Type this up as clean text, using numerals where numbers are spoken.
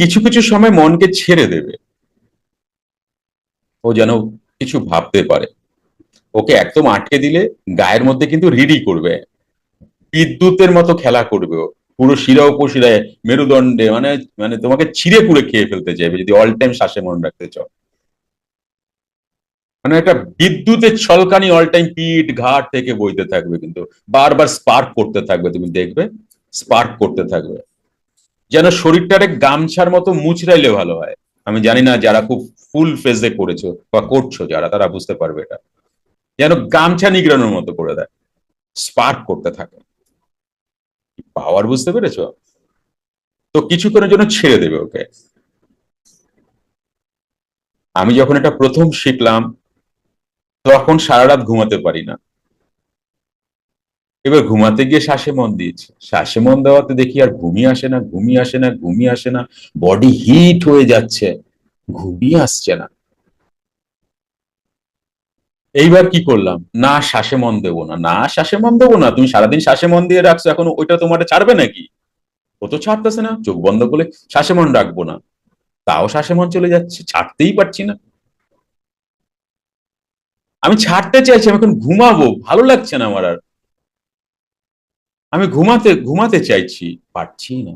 কিছু কিছু সময় মনকে ছেড়ে দেবে, ও যেন কিছু ভাবতে পারে। ওকে একদম আটকে দিলে গায়ের মধ্যে কিন্তু রিডি করবে, বিদ্যুতের মতো খেলা করবে ও, পুরো শিরা উপশিরায়, মেরুদণ্ডে, মানে মানে তোমাকে ছিঁড়ে পুড়ে খেয়ে ফেলতে চাইবে যদি অল টাইম শ্বাসে মন রাখতে চাও। মানে একটা বিদ্যুতের ছলকানি অল টাইম পিঠ ঘাট থেকে বইতে থাকবে, কিন্তু বারবার স্পার্ক করতে থাকবে, তুমি দেখবে স্পার্ক করতে থাকবে, যেন শরীরটারে গামছার মতো মুচড়াইলে ভালো হয়। আমি জানি না যারা খুব ফুল ফেজে করেছো বা করছো যারা, তারা বুঝতে পারবে এটা, যেন গামছা নিগড়ানোর মতো করে দেয়, স্পার্ক করতে থাকে। পাওয়ার বুঝতে পেরেছো? তো কিছুক্ষণের জন্য ছেড়ে দেবে ওকে। আমি যখন এটা প্রথম শিখলাম তখন সারা রাত ঘুমাতে পারি না। এবার ঘুমাতে গিয়ে শ্বাসে মন দিয়েছি, শ্বাসে মন দেওয়াতে দেখি আর ঘুমিয়ে আসে না, ঘুমিয়ে আসে না, ঘুমিয়ে আসে না, বডি হিট হয়ে যাচ্ছে, ঘুমিয়ে আসছে না। এইবার কি করলাম, না শ্বাসে মন দেবো না, না শ্বাসে মন দেবো না, তুমি সারাদিন শ্বাসে মন দিয়ে রাখছো, এখন ওইটা তোমার ছাড়বে নাকি? ও তো ছাড়তেছে না, চোখ বন্ধ করে শ্বাসে মন রাখবো না, তাও শ্বাসে মন চলে যাচ্ছে, ছাড়তেই পারছি না। আমি ছাড়তে চাইছি, আমি এখন ঘুমাবো, ভালো লাগছে না আমার আর, আমি ঘুমাতে ঘুমাতে চাইছি, পারছি না।